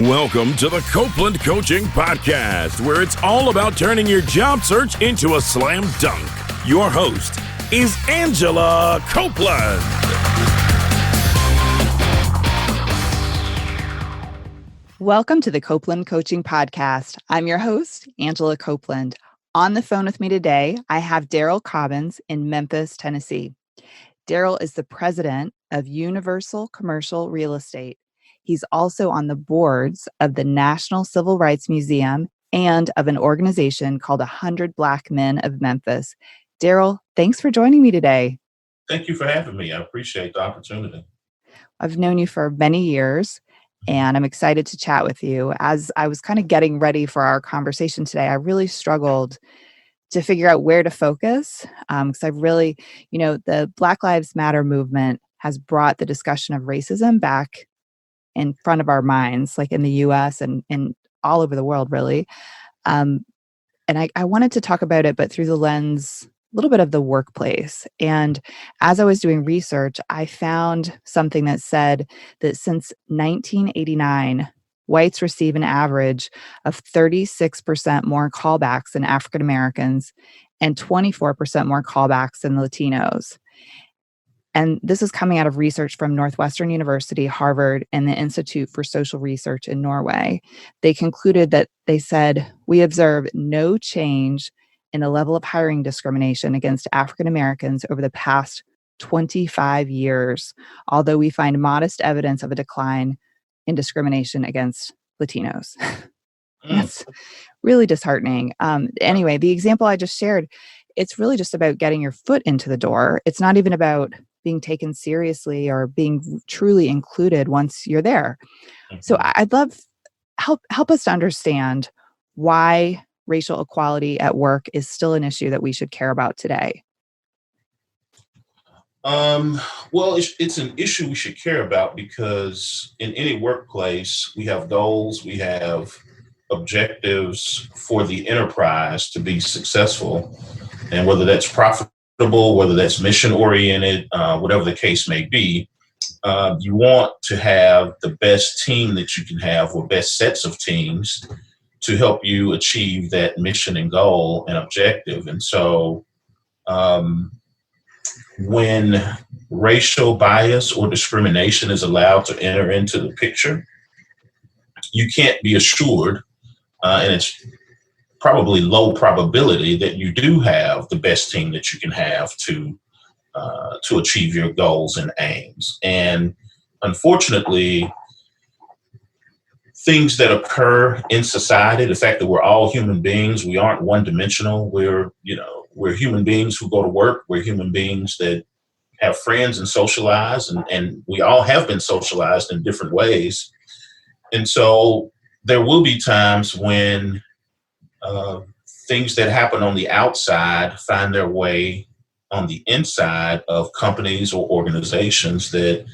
Welcome to the Copeland Coaching Podcast, where it's all about turning your job search into a slam dunk. Your host is Angela Copeland. Welcome to the Copeland Coaching Podcast. I'm your host, Angela Copeland. On the phone with me today, I have Darrell Cobbins in Memphis, Tennessee. Darrell is the president of Universal Commercial Real Estate. He's also on the boards of the National Civil Rights Museum and of an organization called 100 Black Men of Memphis. Darrell, thanks for joining me today. Thank you for having me. I appreciate the opportunity. I've known you for many years, and I'm excited to chat with you. As I was kind of getting ready for our conversation today, I really struggled to figure out where to focus because I really, the Black Lives Matter movement has brought the discussion of racism back in front of our minds, like in the US and all over the world, really. And I wanted to talk about it, but through the lens, a little bit of the workplace. And as I was doing research, I found something that said that since 1989, whites receive an average of 36% more callbacks than African Americans and 24% more callbacks than Latinos. And this is coming out of research from Northwestern University, Harvard, and the Institute for Social Research in Norway. They concluded that they said, we observe no change in the level of hiring discrimination against African Americans over the past 25 years, although we find modest evidence of a decline in discrimination against Latinos. That's really disheartening. Anyway, the example I just shared, it's really just about getting your foot into the door. It's not even about being taken seriously or being truly included once you're there. So I'd love help us to understand why racial equality at work is still an issue that we should care about today. Well, it's an issue we should care about because in any workplace, we have goals, we have objectives for the enterprise to be successful. And whether that's profitable, whether that's mission oriented, whatever the case may be, you want to have the best team that you can have or best sets of teams to help you achieve that mission and goal and objective. And so when racial bias or discrimination is allowed to enter into the picture, you can't be assured, and it's probably low probability that you do have the best team that you can have to achieve your goals and aims. And unfortunately, things that occur in society, the fact that we're all human beings, we aren't one-dimensional. We're human beings who go to work. We're human beings that have friends and socialize, and we all have been socialized in different ways. And so there will be times when things that happen on the outside find their way on the inside of companies or organizations that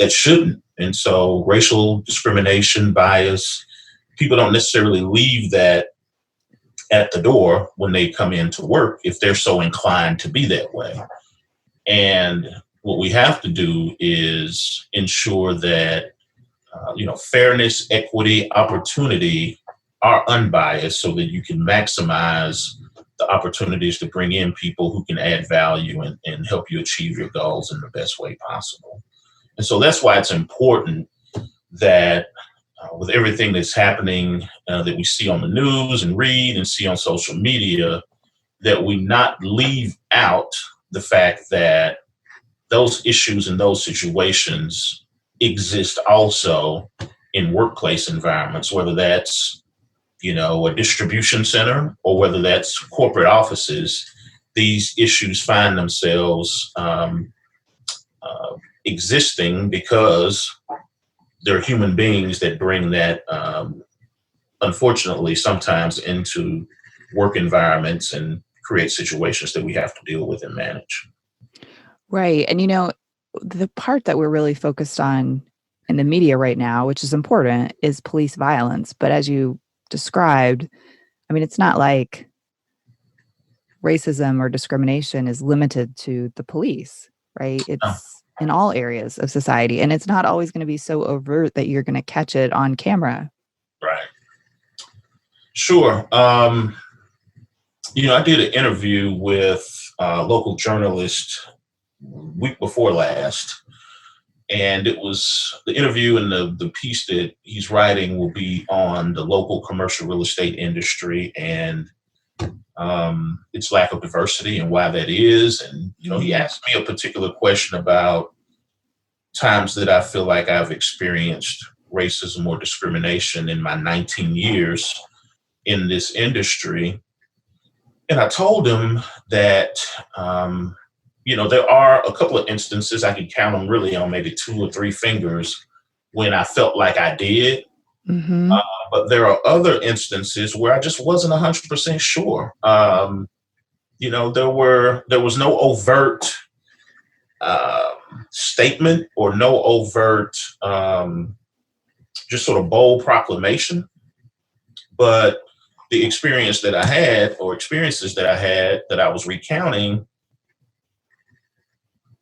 shouldn't. And so racial discrimination, bias, people don't necessarily leave that at the door when they come into work if they're so inclined to be that way. And what we have to do is ensure that fairness, equity, opportunity are unbiased so that you can maximize the opportunities to bring in people who can add value and help you achieve your goals in the best way possible. And so that's why it's important that with everything that's happening that we see on the news and read and see on social media, that we not leave out the fact that those issues and those situations exist also in workplace environments, whether that's a distribution center or whether that's corporate offices. These issues find themselves existing because they're human beings that bring that, unfortunately, sometimes into work environments and create situations that we have to deal with and manage. Right. And, the part that we're really focused on in the media right now, which is important, is police violence. But as you described, it's not like racism or discrimination is limited to the police, right? in all areas of society. And it's not always going to be so overt that you're going to catch it on camera. Right. Sure. I did an interview with a local journalist week before last, and it was the interview, and the piece that he's writing will be on the local commercial real estate industry and its lack of diversity and why that is. And, he asked me a particular question about times that I feel like I've experienced racism or discrimination in my 19 years in this industry. And I told him that, there are a couple of instances, I can count them really on maybe 2 or 3 fingers, when I felt like I did. Mm-hmm. But there are other instances where I just wasn't 100% sure. There was no overt statement or no overt just sort of bold proclamation. But the experiences that I had that I was recounting,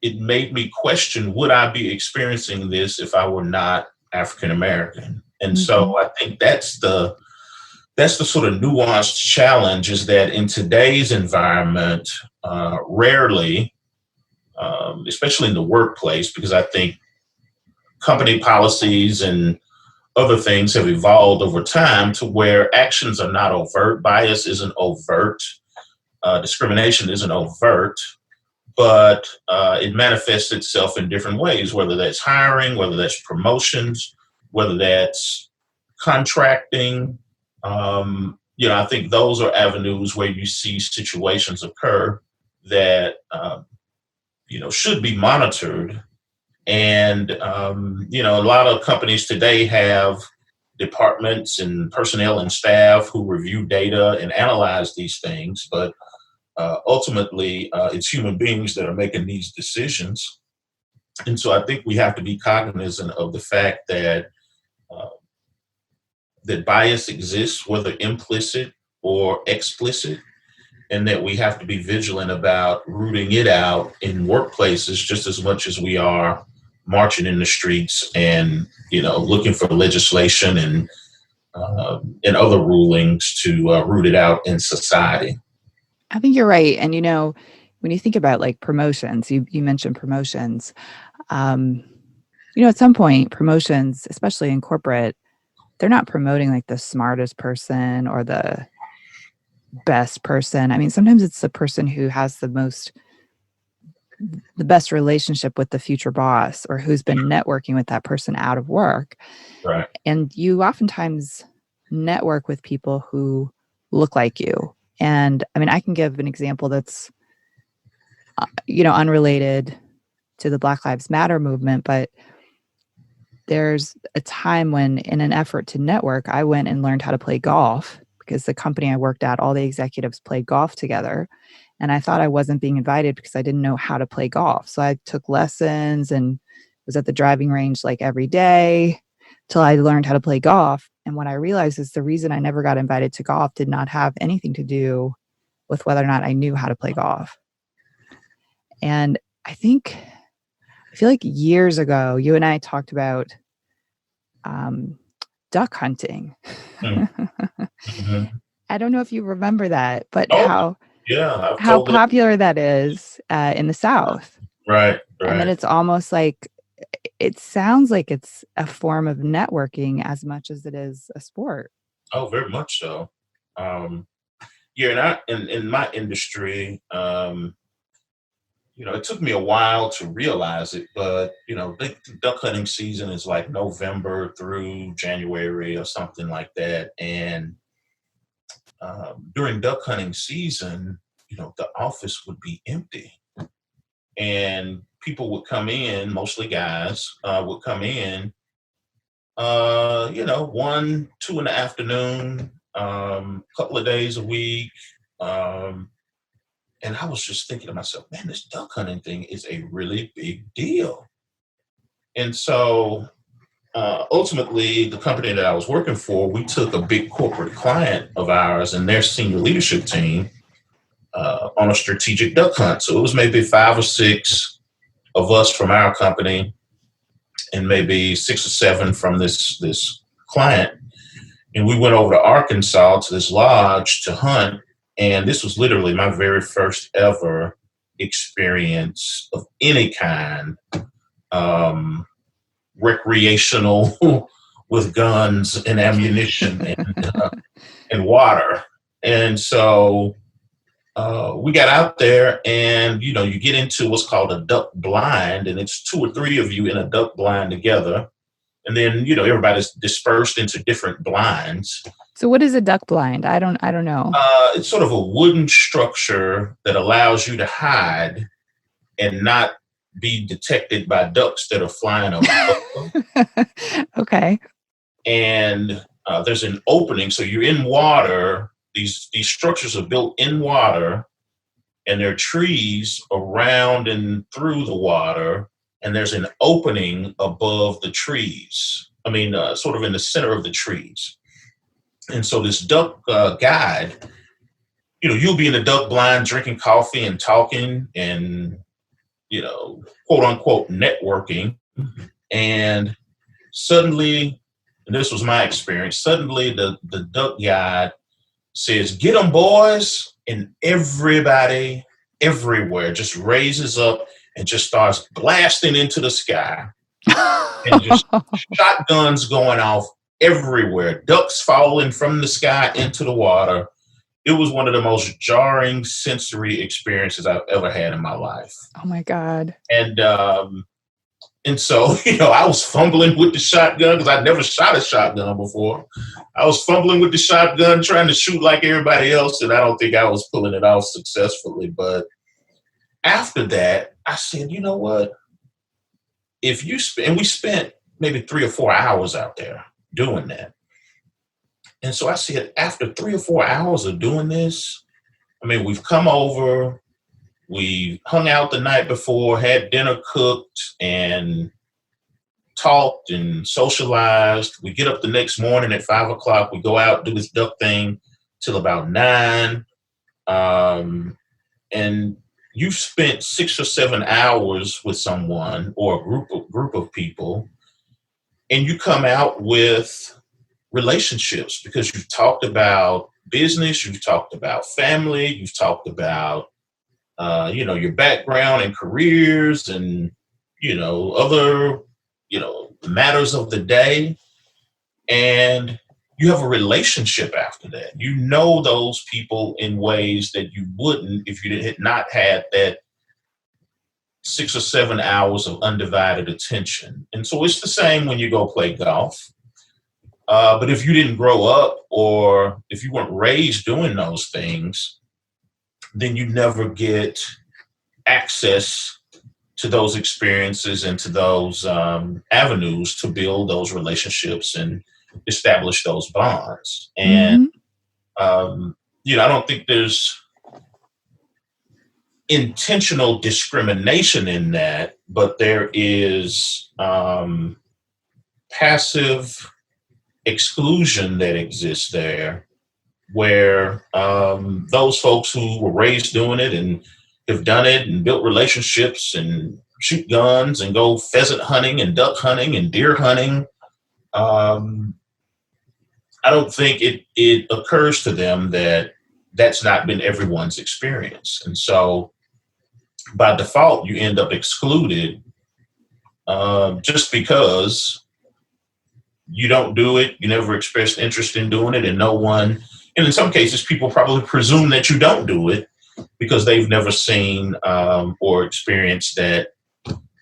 it made me question, would I be experiencing this if I were not African American? And so I think that's the sort of nuanced challenge, is that in today's environment, rarely, especially in the workplace, because I think company policies and other things have evolved over time to where actions are not overt, bias isn't overt, discrimination isn't overt, but it manifests itself in different ways, whether that's hiring, whether that's promotions, whether that's contracting. I think those are avenues where you see situations occur that, should be monitored. And, a lot of companies today have departments and personnel and staff who review data and analyze these things. But ultimately, it's human beings that are making these decisions. And so I think we have to be cognizant of the fact that that bias exists, whether implicit or explicit, and that we have to be vigilant about rooting it out in workplaces just as much as we are marching in the streets and, looking for legislation and other rulings to root it out in society. I think you're right. And, when you think about like promotions, you mentioned promotions, at some point promotions, especially in corporate, they're not promoting like the smartest person or the best person. I mean, sometimes it's the person who has the best relationship with the future boss, or who's been networking with that person out of work. Right. And you oftentimes network with people who look like you. And I mean, I can give an example that's, unrelated to the Black Lives Matter movement, but there's a time when, in an effort to network, I went and learned how to play golf, because the company I worked at, all the executives played golf together. And I thought I wasn't being invited because I didn't know how to play golf. So I took lessons and was at the driving range like every day till I learned how to play golf. And what I realized is the reason I never got invited to golf did not have anything to do with whether or not I knew how to play golf. And I feel like years ago, you and I talked about duck hunting. Mm-hmm. I don't know if you remember that, but how popular that is in the South. Right. And then it's almost like, it sounds like it's a form of networking as much as it is a sport. Oh, very much so. And in my industry, it took me a while to realize it, but, duck hunting season is like November through January or something like that. And during duck hunting season, the office would be empty. And people would come in, mostly guys, would come in, 1, 2 in the afternoon, couple of days a week. And I was just thinking to myself, man, this duck hunting thing is a really big deal. And so ultimately, the company that I was working for, we took a big corporate client of ours and their senior leadership team on a strategic duck hunt. So it was maybe 5 or 6 of us from our company and maybe 6 or 7 from this client. And we went over to Arkansas to this lodge to hunt. And this was literally my very first ever experience of any kind, recreational with guns and ammunition and water. And so we got out there and, you get into what's called a duck blind, and it's 2 or 3 of you in a duck blind together. And then, everybody's dispersed into different blinds. So what is a duck blind? I don't know. It's sort of a wooden structure that allows you to hide and not be detected by ducks that are flying over. Okay. And there's an opening. So you're in water. These structures are built in water, and there are trees around and through the water. And there's an opening above the trees. Sort of in the center of the trees. And so this duck guide, you'll be in the duck blind drinking coffee and talking and, quote unquote, networking. And suddenly, and this was my experience, suddenly the duck guide says, "Get them, boys." And everybody everywhere just raises up and just starts blasting into the sky. And just shotguns going off everywhere, ducks falling from the sky into the water. It was one of the most jarring sensory experiences I've ever had in my life. Oh my God. And so, I was fumbling with the shotgun because I'd never shot a shotgun before. I was fumbling with the shotgun, trying to shoot like everybody else, and I don't think I was pulling it off successfully. But after that, I said, you know what? If you and we spent maybe 3 or 4 hours out there doing that. And so I said, after 3 or 4 hours of doing this, we've come over, we hung out the night before, had dinner cooked and talked and socialized. We get up the next morning at 5 o'clock. We go out, do this duck thing till about 9. And you've spent 6 or 7 hours with someone or a group of people, and you come out with relationships because you've talked about business, you've talked about family, you've talked about, your background and careers and, other, matters of the day. And you have a relationship after that. You know those people in ways that you wouldn't if you had not had that 6 or 7 hours of undivided attention. And so it's the same when you go play golf. But if you didn't grow up or if you weren't raised doing those things, then you never get access to those experiences and to those avenues to build those relationships and establish those bonds. And, I don't think there's intentional discrimination in that, but there is passive exclusion that exists there where those folks who were raised doing it and have done it and built relationships and shoot guns and go pheasant hunting and duck hunting and deer hunting, I don't think it occurs to them that that's not been everyone's experience. And so by default, you end up excluded just because you don't do it. You never expressed interest in doing it, and no one, and in some cases, people probably presume that you don't do it because they've never seen or experienced that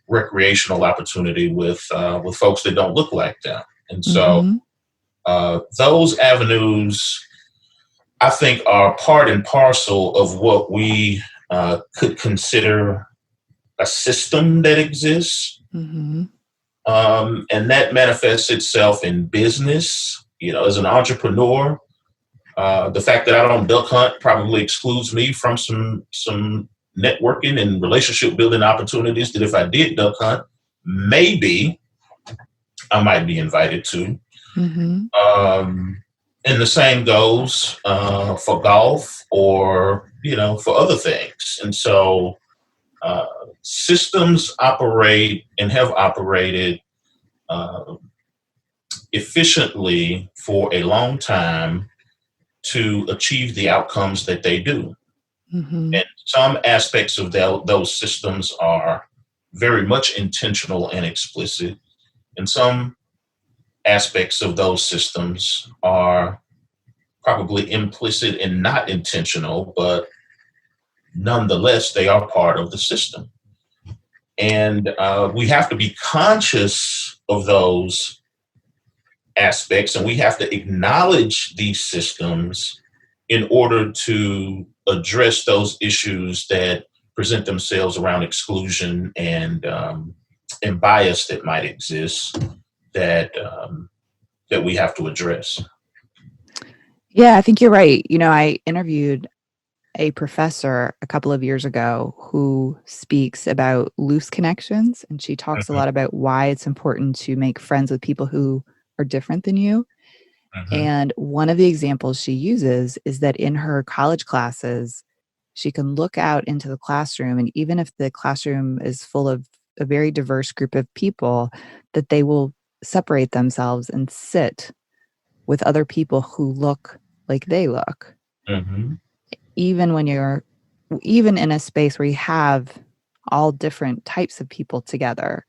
recreational opportunity with folks that don't look like them. And so those avenues, I think, are part and parcel of what we could consider a system that exists. And that manifests itself in business. As an entrepreneur, the fact that I don't duck hunt probably excludes me from some networking and relationship building opportunities that if I did duck hunt, maybe I might be invited to. And the same goes for golf or, for other things. And so Systems operate and have operated uh, efficiently for a long time to achieve the outcomes that they do. Mm-hmm. And some aspects of those systems are very much intentional and explicit, and some aspects of those systems are probably implicit and not intentional, but nonetheless, they are part of the system. And we have to be conscious of those aspects, and we have to acknowledge these systems in order to address those issues that present themselves around exclusion and bias that might exist that we have to address. Yeah, I think you're right. I interviewed a professor a couple of years ago who speaks about loose connections, and she talks a Mhm, lot about why it's important to make friends with people who are different than you. mhm, And one of the examples she uses is that in her college classes, she can look out into the classroom, and even if the classroom is full of a very diverse group of people, that they will separate themselves and sit with other people who look like they look, mhm. even when you're even in a space where you have all different types of people together.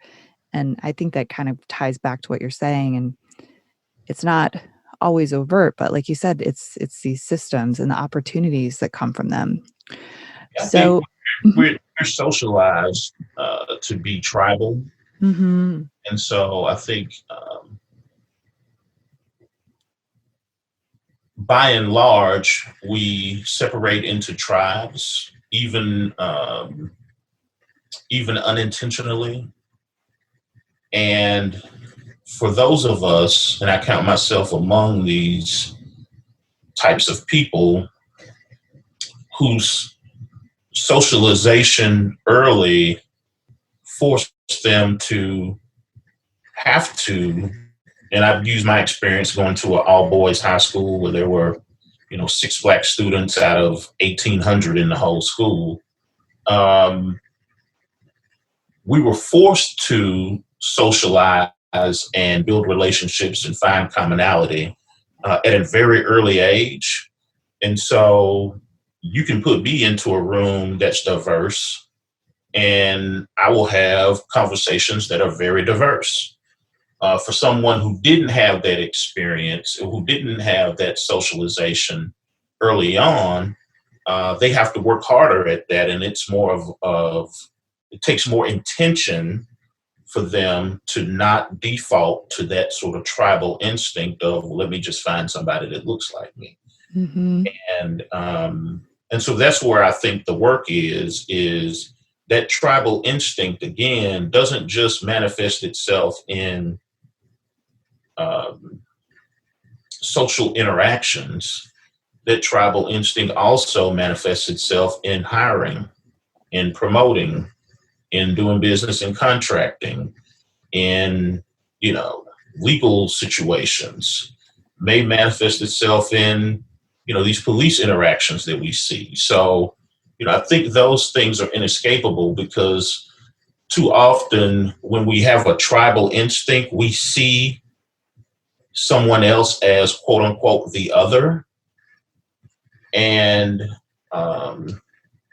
And I think that kind of ties back to what you're saying. And it's not always overt, but like you said, it's these systems and the opportunities that come from them. I think So, mhm, we're socialized to be tribal, mhm. and so I think by and large we separate into tribes, even unintentionally. And for those of us, and I count myself among these types of people, whose socialization early forced them to have to, and I've used my experience going to an all boys high school where there were, 6 Black students out of 1,800 in the whole school. Um, we were forced to socialize and build relationships and find commonality at a very early age. And so you can put me into a room that's diverse, and I will have conversations that are very diverse. For someone who didn't have that experience, who didn't have that socialization early on, they have to work harder at that, and it's more of it takes more intention for them to not default to that sort of tribal instinct of, let me just find somebody that looks like me. Mhm. And so that's where I think the work is that tribal instinct again doesn't just manifest itself in um, social interactions. That tribal instinct also manifests itself in hiring, in promoting, in doing business and contracting, in legal situations, may manifest itself in these police interactions that we see. So I think those things are inescapable, because too often when we have a tribal instinct, we see someone else as quote unquote the other. And um,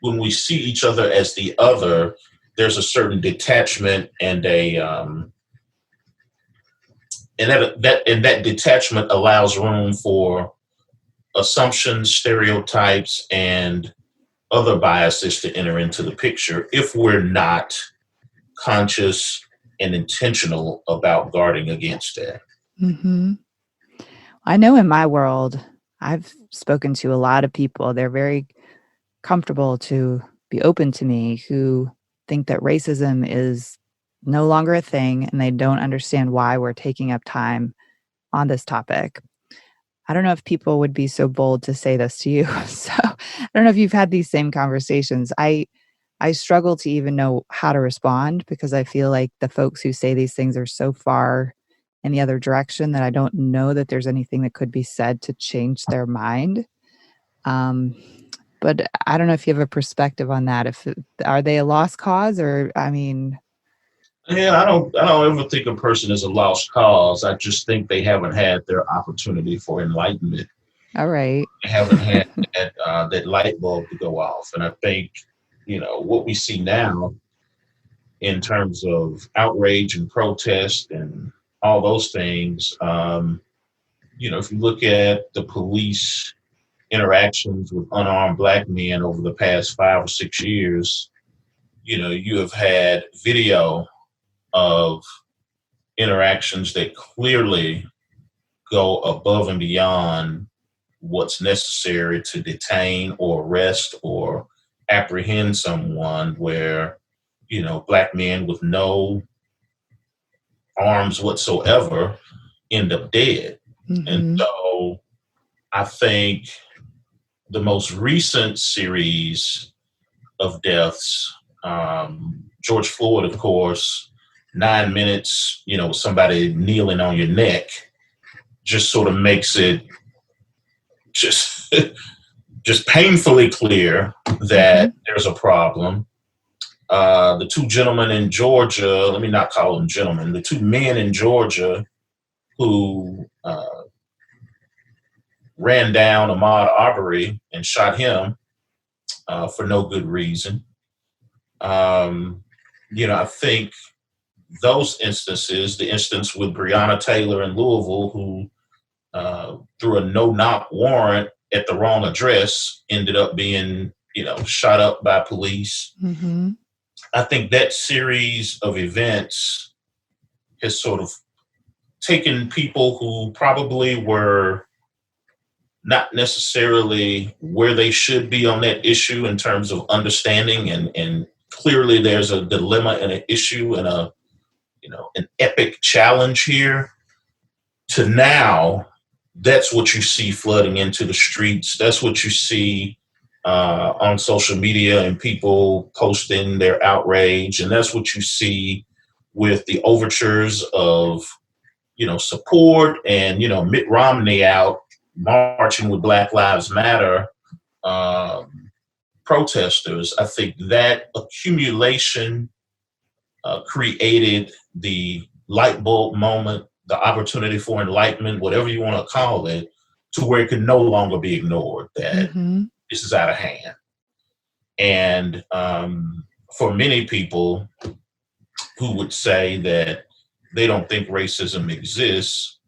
when we see each other as the other, there's a certain detachment and that detachment allows room for assumptions, stereotypes, and other biases to enter into the picture if we're not conscious and intentional about guarding against that. Mhm. I know in my world, I've spoken to a lot of people. They're very comfortable to be open to me, who think that racism is no longer a thing and they don't understand why we're taking up time on this topic. I don't know if people would be so bold to say this to you. So I don't know if you've had these same conversations. I struggle to even know how to respond, because I feel like the folks who say these things are so far in the other direction that I don't know that there's anything that could be said to change their mind. Um, But I don't know if you have a perspective on that. Are they a lost cause, or And I don't ever think a person is a lost cause. I just think they haven't had their opportunity for enlightenment. all right. They haven't had that light bulb to go off. And I think, what we see now in terms of outrage and protest and all those things, if you look at the police interactions with unarmed Black men over the past 5 or 6 years, you have had video of interactions that clearly go above and beyond what's necessary to detain or arrest or apprehend someone, where, Black men with no arms whatsoever end up dead. Mm-hmm. And so I think the most recent series of deaths, George Floyd, of course, 9 minutes, somebody kneeling on your neck, just sort of makes it just painfully clear that there's a problem. The two gentlemen in Georgia, let me not call them gentlemen, the two men in Georgia who ran down Ahmaud Arbery and shot him for no good reason. I think those instances, the instance with Breonna Taylor in Louisville, who through a no-knock warrant at the wrong address ended up being, shot up by police. Mm-hmm. I think that series of events has sort of taken people who probably were not necessarily where they should be on that issue in terms of understanding, and clearly there's a dilemma and an issue and an epic challenge here, to now that's what you see flooding into the streets. That's what you see on social media and people posting their outrage. And that's what you see with the overtures of, support and, Mitt Romney out marching with Black Lives Matter protesters. I think that accumulation created the light bulb moment, the opportunity for enlightenment, whatever you want to call it, to where it can no longer be ignored, that this is out of hand. And for many people who would say that they don't think racism exists,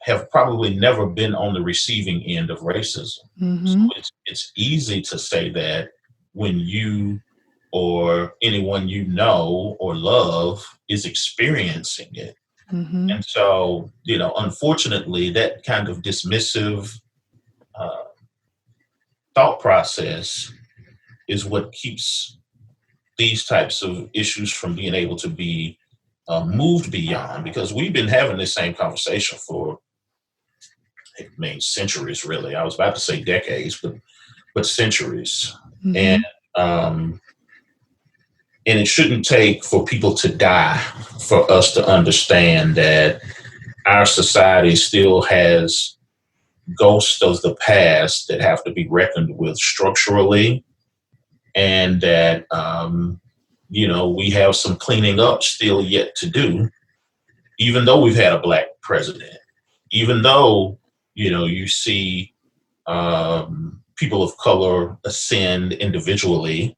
have probably never been on the receiving end of racism. So it's easy to say that when you or anyone you know or love is experiencing it. And so, unfortunately, that kind of dismissive thought process is what keeps these types of issues from being able to be moved beyond, because we've been having this same conversation for, centuries, really. I was about to say decades, but centuries. And it shouldn't take for people to die for us to understand that our society still has ghosts of the past that have to be reckoned with structurally, and that, we have some cleaning up still yet to do, even though we've had a Black president, even though, you see people of color ascend individually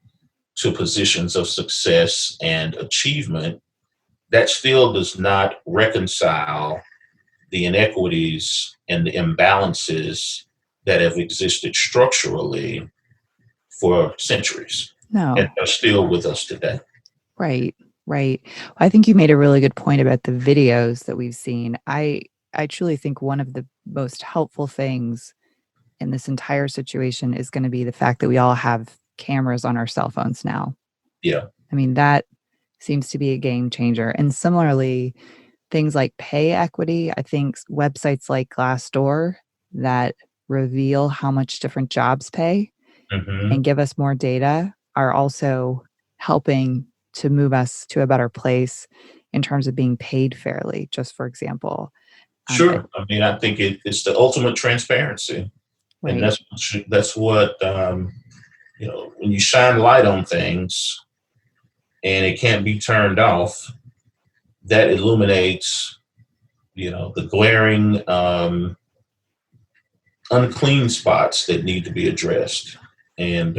to positions of success and achievement. That still does not reconcile the inequities and the imbalances that have existed structurally for centuries. No. And are still with us today. Right. I think you made a really good point about the videos that we've seen. I truly think one of the most helpful things in this entire situation is going to be the fact that we all have cameras on our cell phones now. Yeah. I mean, that seems to be a game changer. And similarly, things like pay equity, I think websites like Glassdoor that reveal how much different jobs pay and give us more data are also helping to move us to a better place in terms of being paid fairly, just for example. Sure. I mean, I think it's the ultimate transparency. Right. And that's what when you shine light on things and it can't be turned off, that illuminates, the glaring, unclean spots that need to be addressed. And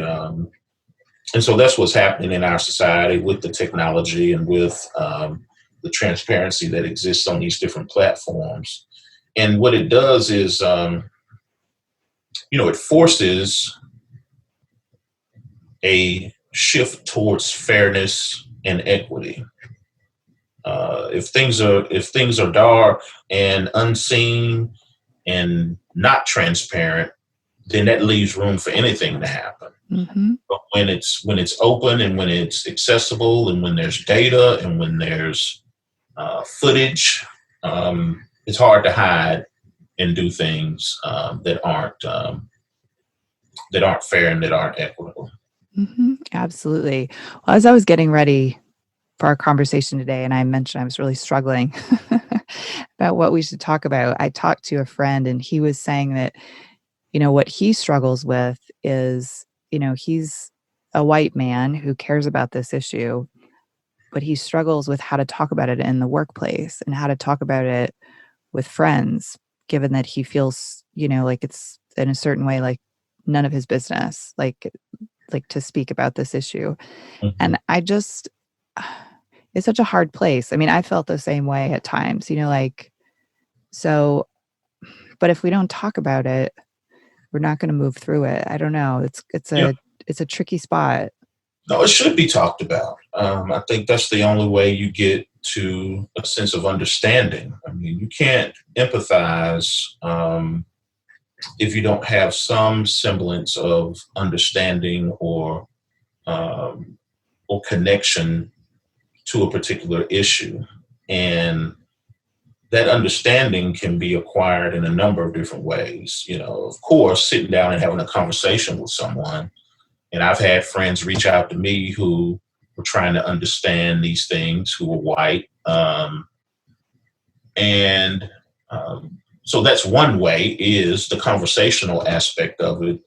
so that's what's happening in our society with the technology and with the transparency that exists on these different platforms. And what it does is, it forces a shift towards fairness and equity. If things are dark and unseen and not transparent, then that leaves room for anything to happen. Mm-hmm. But when it's open and when it's accessible and when there's data and when there's footage, it's hard to hide and do things that aren't fair and that aren't equitable. Mm-hmm. Absolutely. Well, as I was getting ready for our conversation today, and I mentioned I was really struggling about what we should talk about, I talked to a friend and he was saying that, what he struggles with is, he's a white man who cares about this issue, but he struggles with how to talk about it in the workplace and how to talk about it with friends, given that he feels, like it's in a certain way, like none of his business, like to speak about this issue. Mm-hmm. And it's such a hard place. I mean, I felt the same way at times, but if we don't talk about it, we're not going to move through it. I don't know. It's a tricky spot. No, it should be talked about. I think that's the only way you get to a sense of understanding. I mean, you can't empathize if you don't have some semblance of understanding or connection to a particular issue. And that understanding can be acquired in a number of different ways. Of course, sitting down and having a conversation with someone. And I've had friends reach out to me who were trying to understand these things, who were white. So that's one way, is the conversational aspect of it.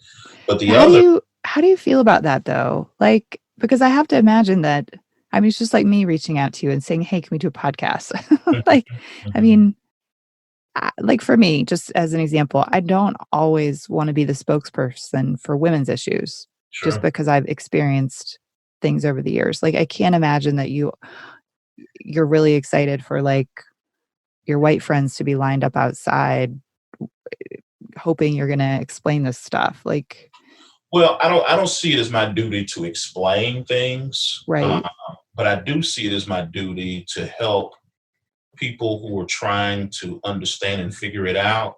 But how do you feel about that though? Like, because I have to imagine that, I mean, it's just like me reaching out to you and saying, hey, can we do a podcast? Like, I mean, like for me, just as an example, I don't always want to be the spokesperson for women's issues. Sure. Just because I've experienced things over the years. Like, I can't imagine that you're really excited for like your white friends to be lined up outside hoping you're going to explain this stuff. Like, well, I don't see it as my duty to explain things. Right. But I do see it as my duty to help people who are trying to understand and figure it out.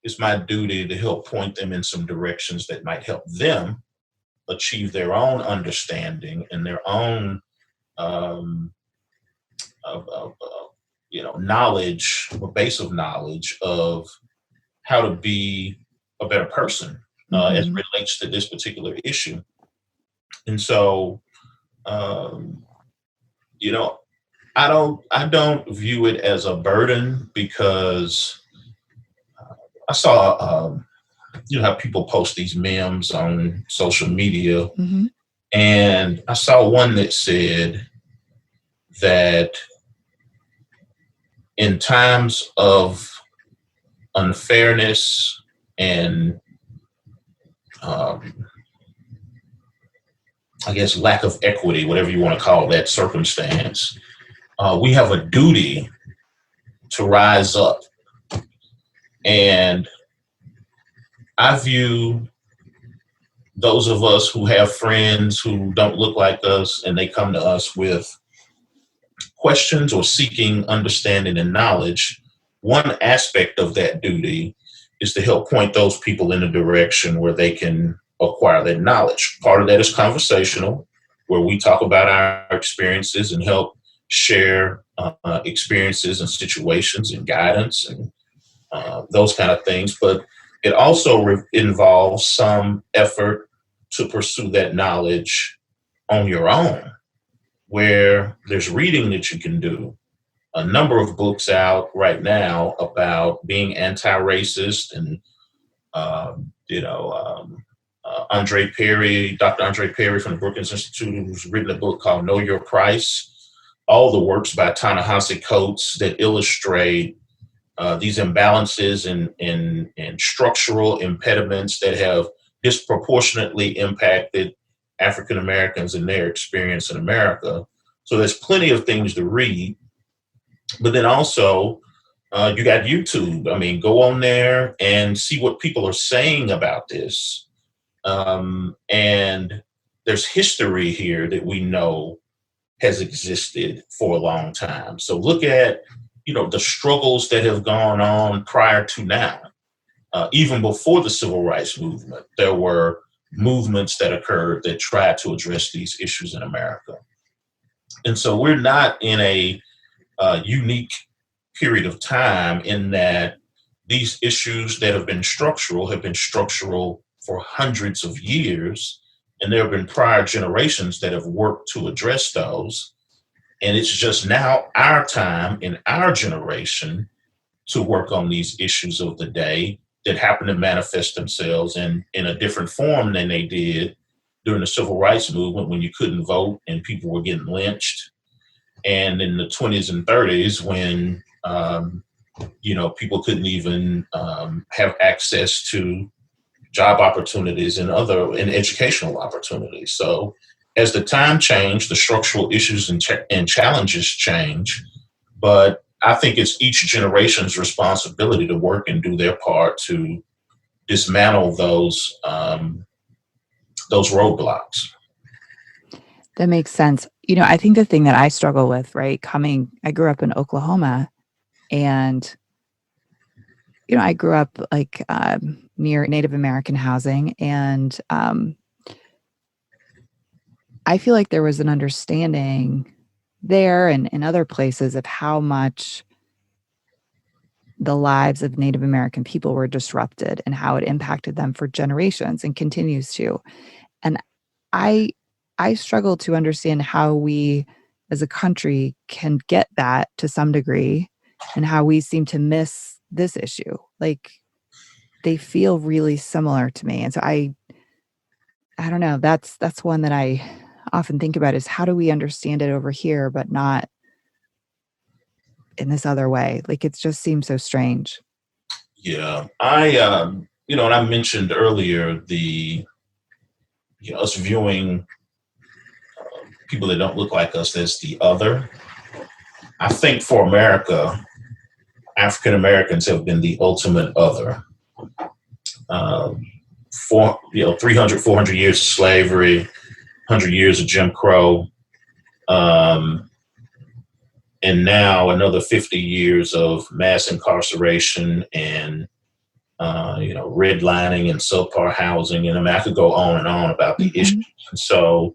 It's my duty to help point them in some directions that might help them achieve their own understanding and their own knowledge, or base of knowledge of how to be a better person as it relates to this particular issue. And so, I don't view it as a burden, because I saw, how people post these memes on social media. Mm-hmm. And I saw one that said that in times of unfairness and I guess lack of equity, whatever you want to call that circumstance, we have a duty to rise up. And I view those of us who have friends who don't look like us and they come to us with questions or seeking understanding and knowledge, one aspect of that duty is to help point those people in a direction where they can acquire that knowledge. Part of that is conversational, where we talk about our experiences and help share experiences and situations and guidance and those kind of things. But it also involves some effort to pursue that knowledge on your own, where there's reading that you can do. A number of books out right now about being anti-racist and, Dr. Andre Perry from the Brookings Institute, who's written a book called Know Your Price. All the works by Ta-Nehisi Coates that illustrate these imbalances and structural impediments that have disproportionately impacted African Americans and their experience in America. So there's plenty of things to read. But then also, you got YouTube. I mean, go on there and see what people are saying about this. And there's history here that we know has existed for a long time. So look at, the struggles that have gone on prior to now. Even before the civil rights movement, there were movements that occurred that tried to address these issues in America. And so we're not in a unique period of time in that these issues that have been structural for hundreds of years. And there have been prior generations that have worked to address those. And it's just now our time in our generation to work on these issues of the day that happen to manifest themselves in a different form than they did during the civil rights movement, when you couldn't vote and people were getting lynched. And in the 20s and 30s, when, people couldn't even have access to job opportunities and educational opportunities. So as the time changed, the structural issues and challenges change. But I think it's each generation's responsibility to work and do their part to dismantle those roadblocks. That makes sense. I think the thing that I struggle with, right, I grew up in Oklahoma, and, I grew up near Native American housing, and I feel like there was an understanding there and in other places of how much the lives of Native American people were disrupted and how it impacted them for generations and continues to. And I struggle to understand how we as a country can get that to some degree, and how we seem to miss this issue. Like, they feel really similar to me. And so I don't know, that's one that I often think about, is how do we understand it over here, but not in this other way? Like, it just seems so strange. Yeah. And I mentioned earlier us viewing people that don't look like us as the other. I think for America, African Americans have been the ultimate other. 300, 400 years of slavery, 100 years of Jim Crow, and now another 50 years of mass incarceration and redlining and subpar housing. And I could go on and on about the issues. And so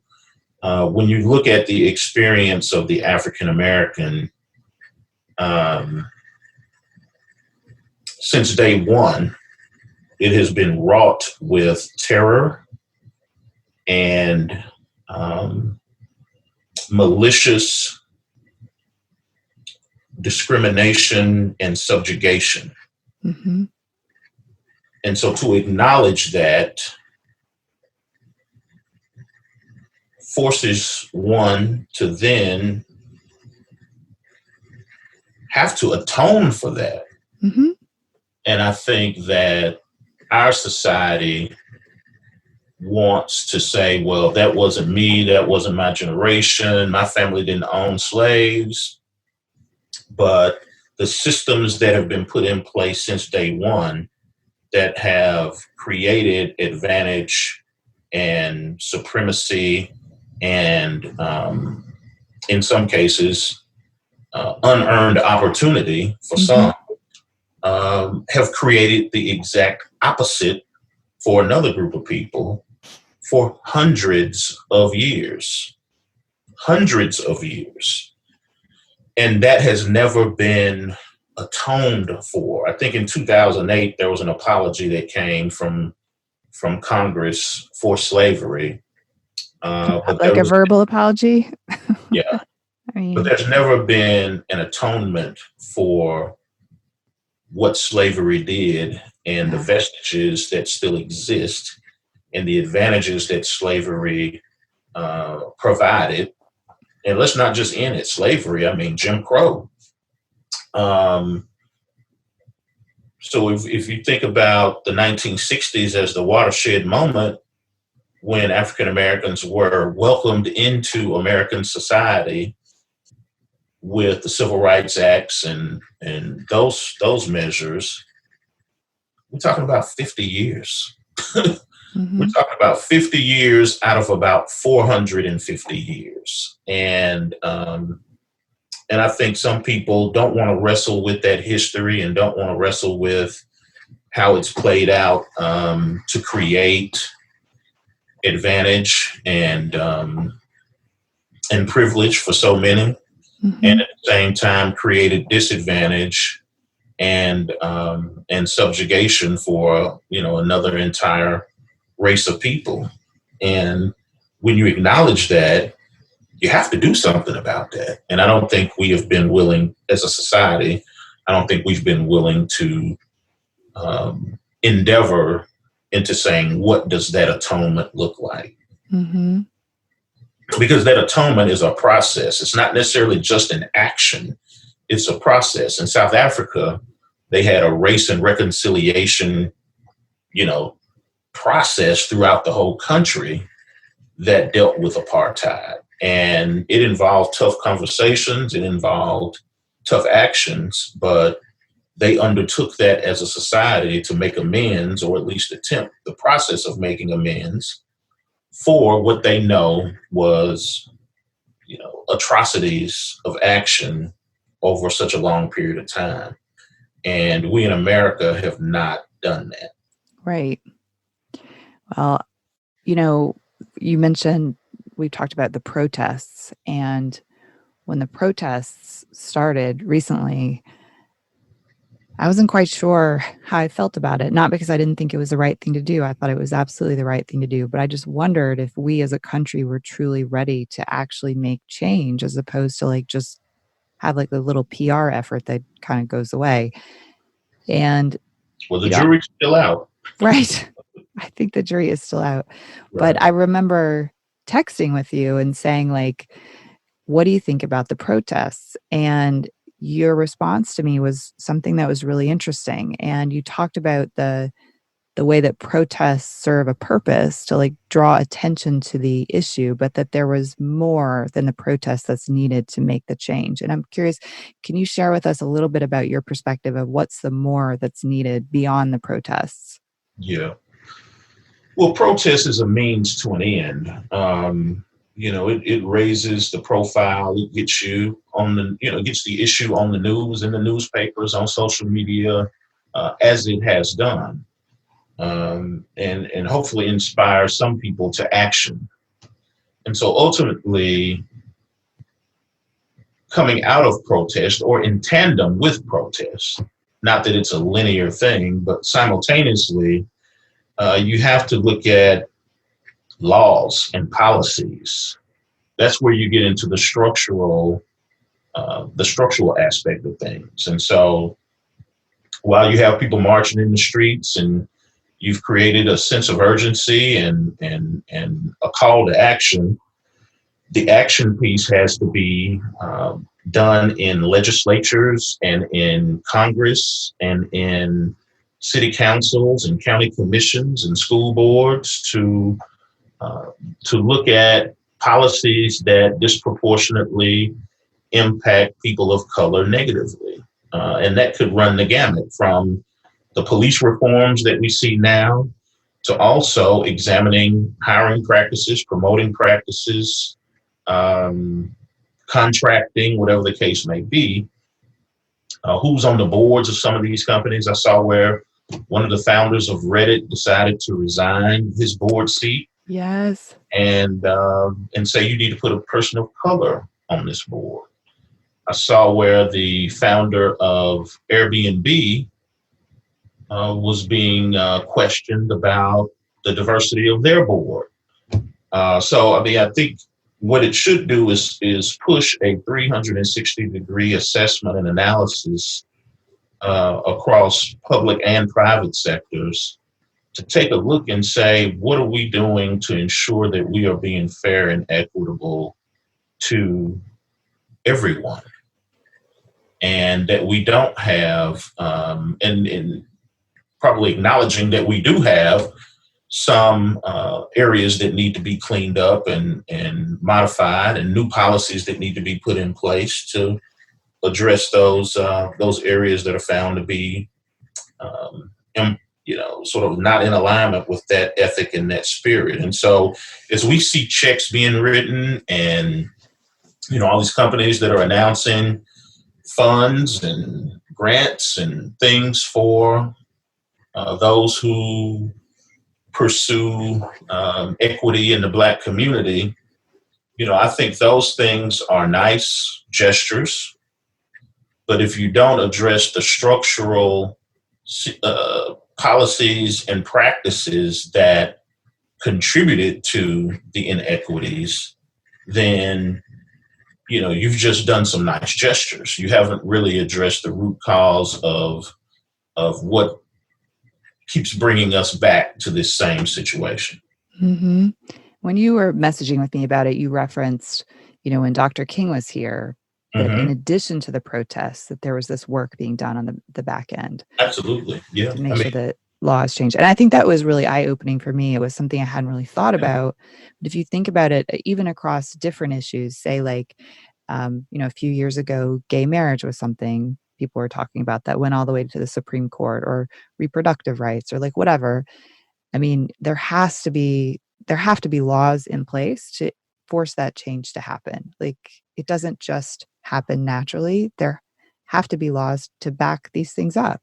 when you look at the experience of the African American, since day one, it has been wrought with terror and malicious discrimination and subjugation. Mm-hmm. And so to acknowledge that forces one to then have to atone for that. Mm-hmm. And I think that our society wants to say, well, that wasn't me, that wasn't my generation, my family didn't own slaves. But the systems that have been put in place since day one that have created advantage and supremacy and, in some cases, unearned opportunity for some, have created the exact opposite for another group of people for hundreds of years. And that has never been atoned for. I think in 2008, there was an apology that came from Congress for slavery. Like a verbal apology? Yeah. I mean, but there's never been an atonement for what slavery did and the vestiges that still exist and the advantages that slavery provided. And let's not just end at slavery. I mean, Jim Crow. So if you think about the 1960s as the watershed moment when African Americans were welcomed into American society with the Civil Rights Acts and those measures, we're talking about 50 years. We're talking about 50 years out of about 450 years. And I think some people don't want to wrestle with that history and don't want to wrestle with how it's played out to create advantage and privilege for so many, and at the same time created disadvantage and subjugation for another entire race of people. And when you acknowledge that, you have to do something about that. And I don't think we have been willing, as a society, I don't think we've been willing to endeavor into saying, what does that atonement look like? Because that atonement is a process. It's not necessarily just an action. It's a process. In South Africa, they had a race and reconciliation, process throughout the whole country that dealt with apartheid. And it involved tough conversations, it involved tough actions, but they undertook that as a society to make amends, or at least attempt the process of making amends for what they know was, atrocities of action over such a long period of time. And we in America have not done that. Right. Well, you mentioned, we've talked about the protests, and when the protests started recently, I wasn't quite sure how I felt about it. Not because I didn't think it was the right thing to do. I thought it was absolutely the right thing to do. But I just wondered if we as a country were truly ready to actually make change, as opposed to just have the little PR effort that kind of goes away. And the jury's still out. Right. I think the jury is still out. Right. But I remember texting with you and saying, what do you think about the protests? And your response to me was something that was really interesting. And you talked about the way that protests serve a purpose to draw attention to the issue, but that there was more than the protest that's needed to make the change. And I'm curious, can you share with us a little bit about your perspective of what's the more that's needed beyond the protests? Yeah. Well, protest is a means to an end. It raises the profile. It gets you on gets the issue on the news, in the newspapers, on social media, as it has done, and hopefully inspires some people to action. And so ultimately, coming out of protest or in tandem with protest, not that it's a linear thing, but simultaneously, you have to look at laws and policies. That's where you get into the structural aspect of things. And so while you have people marching in the streets and you've created a sense of urgency and a call to action, the action piece has to be done in legislatures and in Congress and in city councils and county commissions and school boards to look at policies that disproportionately impact people of color negatively. And that could run the gamut from the police reforms that we see now to also examining hiring practices, promoting practices, contracting, whatever the case may be. Who's on the boards of some of these companies? I saw where one of the founders of Reddit decided to resign his board seat. Yes. And say you need to put a person of color on this board. I saw where the founder of Airbnb was being questioned about the diversity of their board. I think what it should do is push a 360-degree assessment and analysis across public and private sectors to take a look and say, what are we doing to ensure that we are being fair and equitable to everyone? And that we don't have, and probably acknowledging that we do have some areas that need to be cleaned up and modified, and new policies that need to be put in place to address those areas that are found to be, sort of not in alignment with that ethic and that spirit. And so, as we see checks being written, and all these companies that are announcing funds and grants and things for those who pursue equity in the Black community, I think those things are nice gestures. But if you don't address the structural policies and practices that contributed to the inequities, then you've just done some nice gestures. You haven't really addressed the root cause of what keeps bringing us back to this same situation. Mm-hmm. When you were messaging with me about it, you referenced, when Dr. King was here, that in addition to the protests, that there was this work being done on the back end. Absolutely. Yeah. To make sure that laws change. And I think that was really eye-opening for me. It was something I hadn't really thought about. But if you think about it, even across different issues, say like, a few years ago, gay marriage was something people were talking about that went all the way to the Supreme Court, or reproductive rights, or like whatever. I mean, there have to be laws in place to force that change to happen. Like, it doesn't just happen naturally. There have to be laws to back these things up.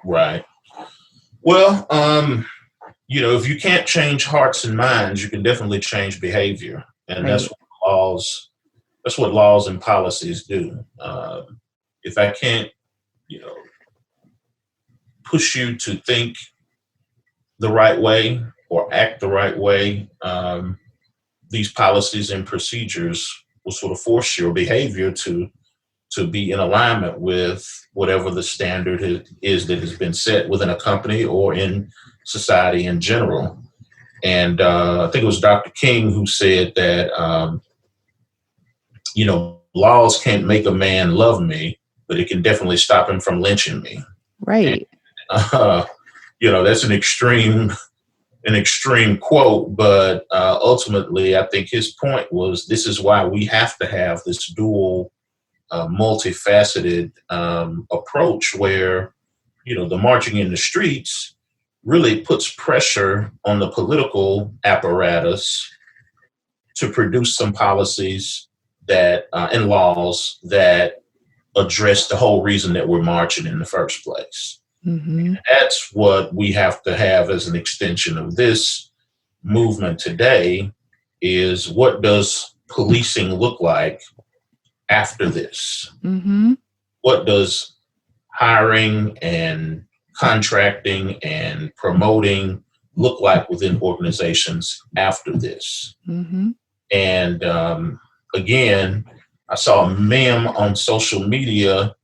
Right. Well, if you can't change hearts and minds, you can definitely change behavior. And that's what laws and policies do. If I can't, push you to think the right way or act the right way, these policies and procedures will sort of force your behavior to be in alignment with whatever the standard is that has been set within a company or in society in general. And I think it was Dr. King who said that, laws can't make a man love me, but it can definitely stop him from lynching me. Right. And, that's an extreme quote, but ultimately, I think his point was, this is why we have to have this dual, multifaceted approach where, the marching in the streets really puts pressure on the political apparatus to produce some policies that and laws that address the whole reason that we're marching in the first place. Mm-hmm. That's what we have to have as an extension of this movement today, is what does policing look like after this? Mm-hmm. What does hiring and contracting and promoting look like within organizations after this? Mm-hmm. And again, I saw a meme on social media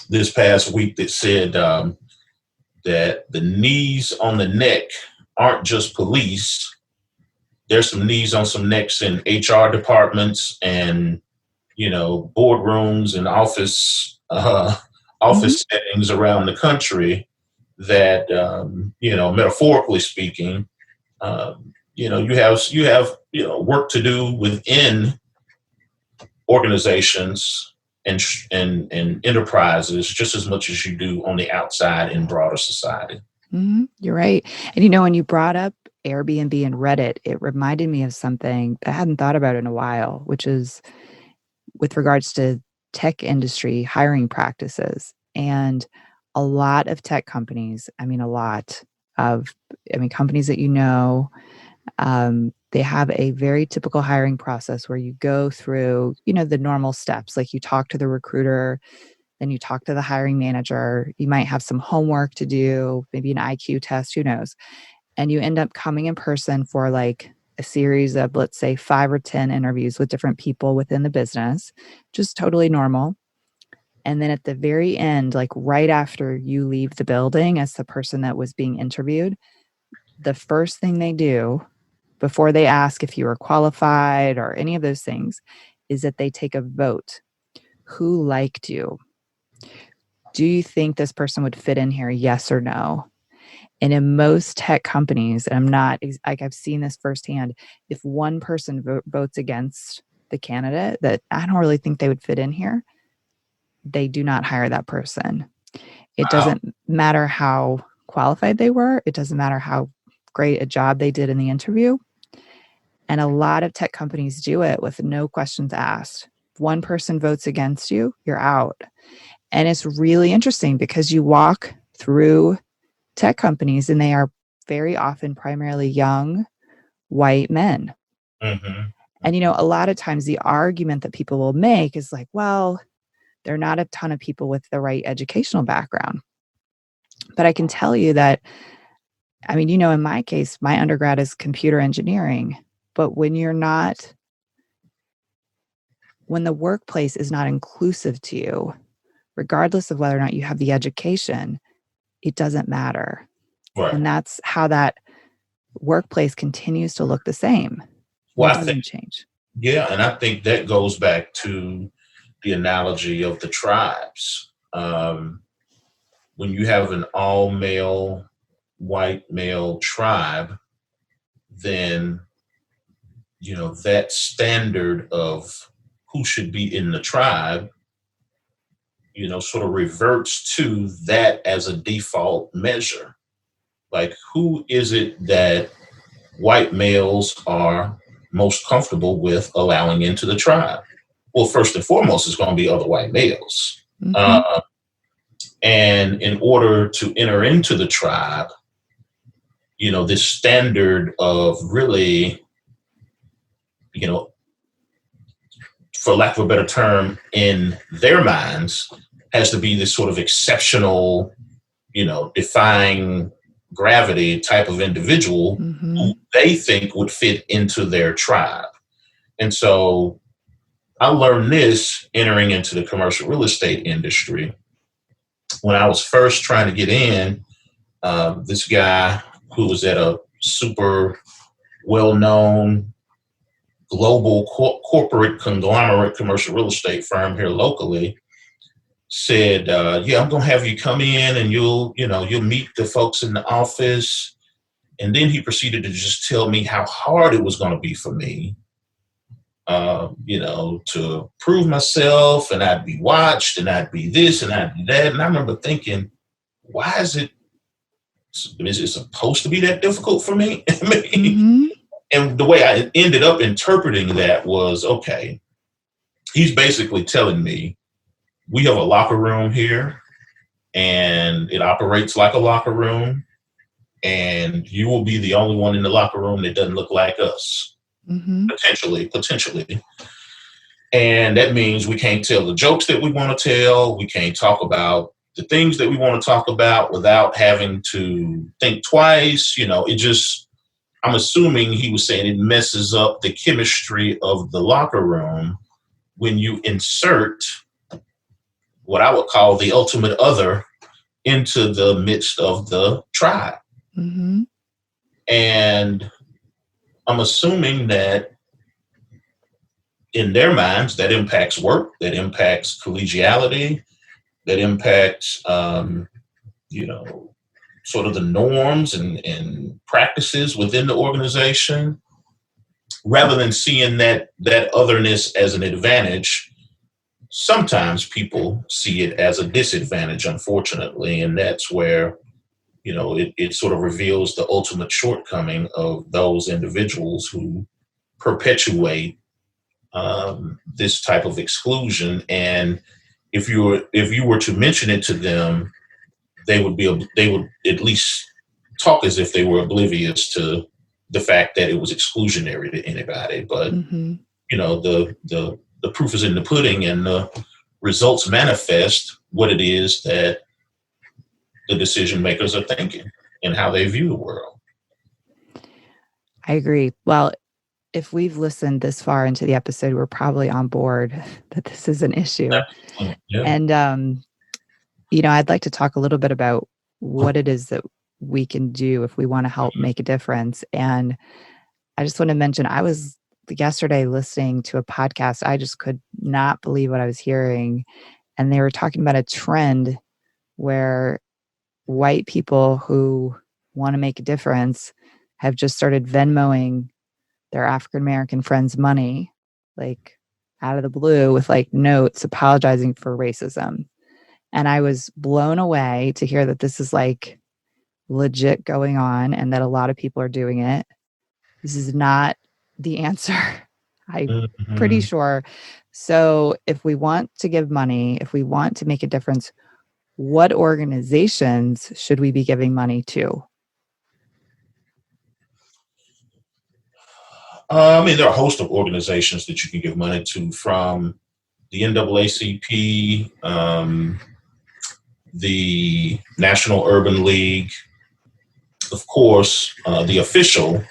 this past week that said that the knees on the neck aren't just police. There's some knees on some necks in HR departments and, boardrooms and office settings around the country that, metaphorically speaking, you have work to do within organizations and enterprises just as much as you do on the outside in broader society. Mm-hmm. You're right. And when you brought up Airbnb and Reddit, it reminded me of something I hadn't thought about in a while, which is with regards to tech industry hiring practices. And a lot of tech companies, companies that they have a very typical hiring process where you go through, the normal steps. Like, you talk to the recruiter, then you talk to the hiring manager. You might have some homework to do, maybe an IQ test, who knows? And you end up coming in person for like a series of, let's say, 5 or 10 interviews with different people within the business, just totally normal. And then at the very end, like right after you leave the building as the person that was being interviewed, the first thing they do before they ask if you are qualified or any of those things is that they take a vote. Who liked you? Do you think this person would fit in here? Yes or no? And in most tech companies, and I'm not like, I've seen this firsthand, if one person votes against the candidate that I don't really think they would fit in here, they do not hire that person. It doesn't matter how qualified they were. It doesn't matter how great a job they did in the interview. And a lot of tech companies do it with no questions asked. If one person votes against you, you're out. And it's really interesting because you walk through tech companies and they are very often primarily young white men. Mm-hmm. And, a lot of times the argument that people will make is like, well, there are not a ton of people with the right educational background. But I can tell you that, in my case, my undergrad is computer engineering. But when the workplace is not inclusive to you, regardless of whether or not you have the education, it doesn't matter. Right. And that's how that workplace continues to look the same. Well, it doesn't change. Yeah, and I think that goes back to the analogy of the tribes. When you have an all-male, white male tribe, then, that standard of who should be in the tribe, sort of reverts to that as a default measure. Like, who is it that white males are most comfortable with allowing into the tribe? Well, first and foremost, it's going to be other white males. Mm-hmm. And in order to enter into the tribe, this standard of really, for lack of a better term, in their minds, has to be this sort of exceptional, defying gravity type of individual Mm-hmm. who they think would fit into their tribe. And so I learned this entering into the commercial real estate industry. When I was first trying to get in, this guy who was at a super well-known global corporate conglomerate commercial real estate firm here locally said, I'm going to have you come in and you'll meet the folks in the office. And then he proceeded to just tell me how hard it was going to be for me, to prove myself, and I'd be watched and I'd be this and I'd be that. And I remember thinking, why is it supposed to be that difficult for me? Mm-hmm. And the way I ended up interpreting that was, okay, he's basically telling me, we have a locker room here and it operates like a locker room, and you will be the only one in the locker room that doesn't look like us. Mm-hmm. Potentially. And that means we can't tell the jokes that we want to tell. We can't talk about the things that we want to talk about without having to think twice. I'm assuming he was saying it messes up the chemistry of the locker room when you insert what I would call the ultimate other into the midst of the tribe. Mm-hmm. And I'm assuming that in their minds, that impacts work, that impacts collegiality, that impacts, sort of the norms and practices within the organization, rather than seeing that otherness as an advantage. Sometimes people see it as a disadvantage, unfortunately, and that's where, it sort of reveals the ultimate shortcoming of those individuals who perpetuate this type of exclusion. And if you were to mention it to them, they would at least talk as if they were oblivious to the fact that it was exclusionary to anybody. But Mm-hmm. The proof is in the pudding, and the results manifest what it is that the decision makers are thinking and how they view the world. I agree. Well, if we've listened this far into the episode, we're probably on board that this is an issue. Yeah. And, I'd like to talk a little bit about what it is that we can do if we want to help make a difference. And I just want to mention, I was yesterday listening to a podcast. I just could not believe what I was hearing. And they were talking about a trend where white people who want to make a difference have just started Venmoing their African-American friends money, like out of the blue, with like notes apologizing for racism. And I was blown away to hear that this is like legit going on and that a lot of people are doing it. This is not the answer. I'm pretty sure. So if we want to give money, if we want to make a difference, what organizations should we be giving money to? There are a host of organizations that you can give money to, from the NAACP, the National Urban League, of course, the official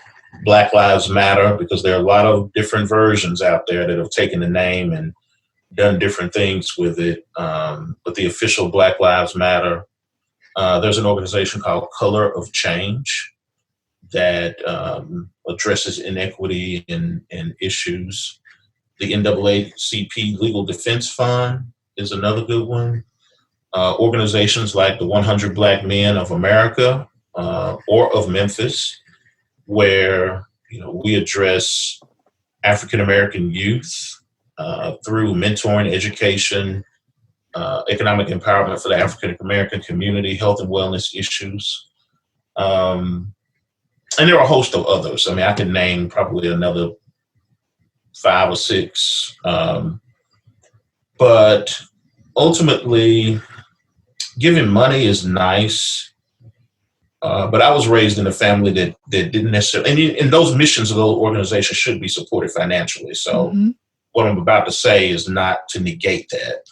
Black Lives Matter, because there are a lot of different versions out there that have taken the name and done different things with it. But the official Black Lives Matter, there's an organization called Color of Change that addresses inequity and issues. The NAACP Legal Defense Fund is another good one. Organizations like the 100 Black Men of America or of Memphis, where we address African American youth through mentoring, education, economic empowerment for the African American community, health and wellness issues. And there are a host of others. I can name probably another 5 or 6. But ultimately, giving money is nice. But I was raised in a family that didn't necessarily, and those missions of those organizations should be supported financially. So what I'm about to say is not to negate that.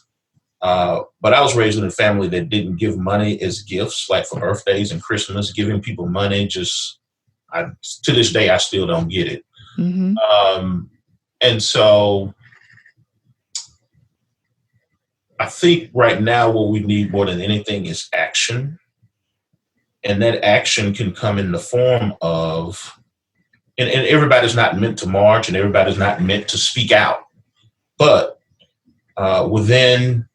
But I was raised in a family that didn't give money as gifts, like for birthdays and Christmas. Giving people money, to this day, I still don't get it. And so I think right now what we need more than anything is action. And that action can come in the form of, and everybody's not meant to march and everybody's not meant to speak out, but within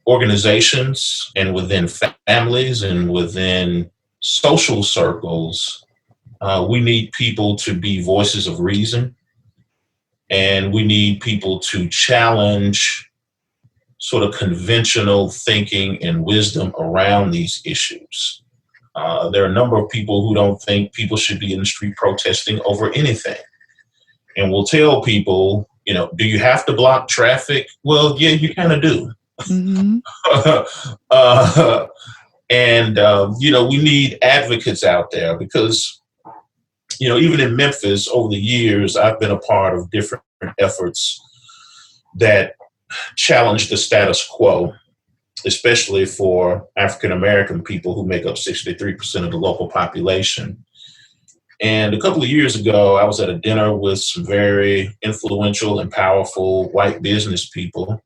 organizations and within families and within social circles, we need people to be voices of reason, and we need people to challenge sort of conventional thinking and wisdom around these issues. There are a number of people who don't think people should be in the street protesting over anything. And we'll tell people, do you have to block traffic? Well, yeah, you kind of do. We need advocates out there because, even in Memphis over the years, I've been a part of different efforts that challenge the status quo, especially for African American people who make up 63% of the local population. And a couple of years ago, I was at a dinner with some very influential and powerful white business people.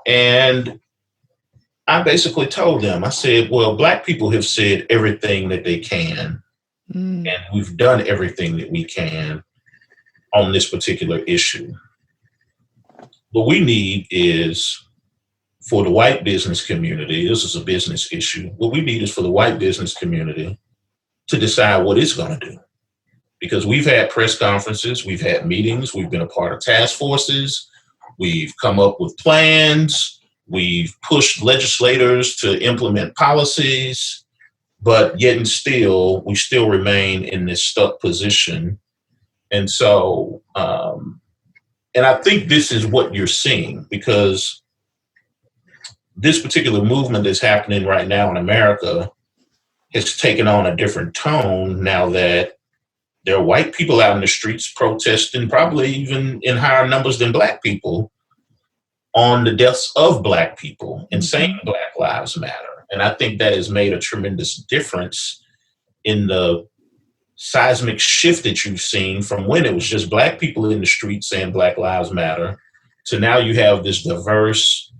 And I basically told them, I said, well, Black people have said everything that they can, and we've done everything that we can on this particular issue. What we need is for the white business community, this is a business issue. What we need is for the white business community to decide what it's going to do. Because we've had press conferences, we've had meetings, we've been a part of task forces, we've come up with plans, we've pushed legislators to implement policies, but yet and still, we still remain in this stuck position. And so, and I think this is what you're seeing, because this particular movement that's happening right now in America has taken on a different tone now that there are white people out in the streets protesting, probably even in higher numbers than Black people, on the deaths of Black people and saying Black Lives Matter. And I think that has made a tremendous difference in the seismic shift that you've seen from when it was just Black people in the street saying Black Lives Matter to now you have this diverse,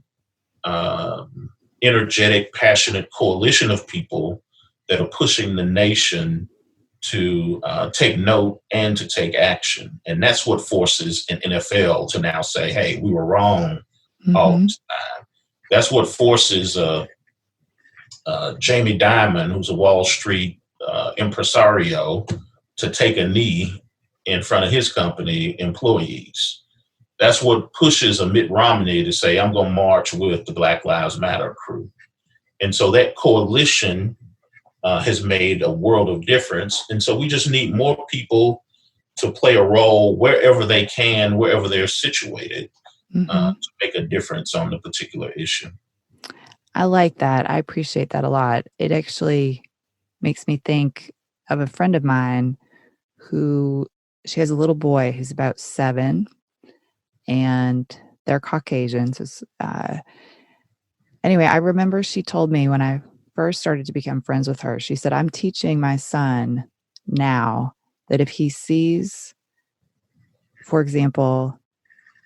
energetic, passionate coalition of people that are pushing the nation to take note and to take action. And that's what forces an NFL to now say, hey, we were wrong all this time. That's what forces Jamie Dimon, who's a Wall Street impresario, to take a knee in front of his company employees. That's what pushes a Mitt Romney to say, I'm going to march with the Black Lives Matter crew. And so that coalition has made a world of difference. And so we just need more people to play a role wherever they can, wherever they're situated, to make a difference on the particular issue. I like that. I appreciate that a lot. It actually makes me think of a friend of mine who, she has a little boy who's about 7, and they're Caucasian. So, anyway, I remember she told me when I first started to become friends with her, she said, I'm teaching my son now that if he sees, for example,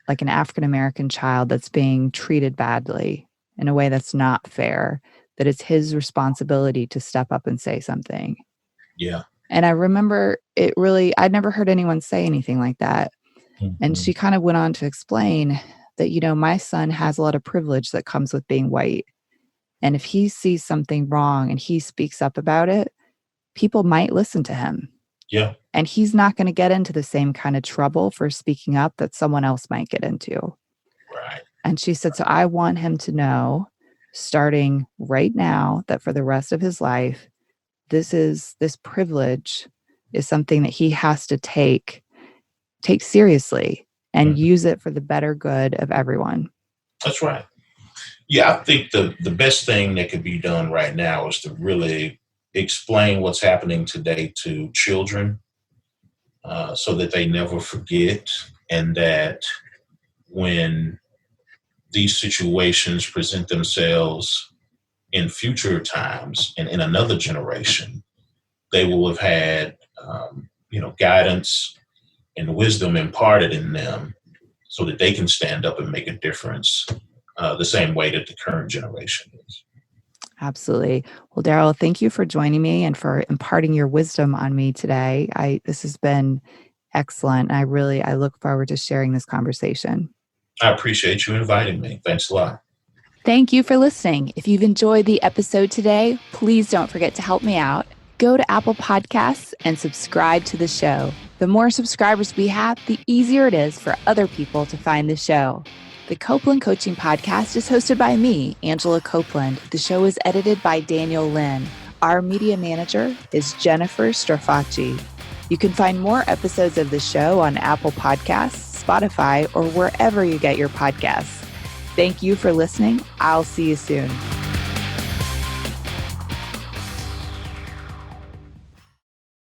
like an African-American child that's being treated badly in a way that's not fair, that it's his responsibility to step up and say something. Yeah. And I remember it really, I'd never heard anyone say anything like that. And she kind of went on to explain that, you know, my son has a lot of privilege that comes with being white. And if he sees something wrong and he speaks up about it, people might listen to him. Yeah. And he's not going to get into the same kind of trouble for speaking up that someone else might get into. Right. And she said, so I want him to know, starting right now, that for the rest of his life, this privilege is something that he has to take seriously and use it for the better good of everyone. That's right. Yeah, I think the best thing that could be done right now is to really explain what's happening today to children so that they never forget, and that when these situations present themselves in future times and in another generation, they will have had, guidance and wisdom imparted in them so that they can stand up and make a difference the same way that the current generation is. Absolutely. Well, Darrell, thank you for joining me and for imparting your wisdom on me today. This has been excellent. I look forward to sharing this conversation. I appreciate you inviting me. Thanks a lot. Thank you for listening. If you've enjoyed the episode today, please don't forget to help me out. Go to Apple Podcasts and subscribe to the show. The more subscribers we have, the easier it is for other people to find the show. The Copeland Coaching Podcast is hosted by me, Angela Copeland. The show is edited by Daniel Lynn. Our media manager is Jennifer Strafacci. You can find more episodes of the show on Apple Podcasts, Spotify, or wherever you get your podcasts. Thank you for listening. I'll see you soon.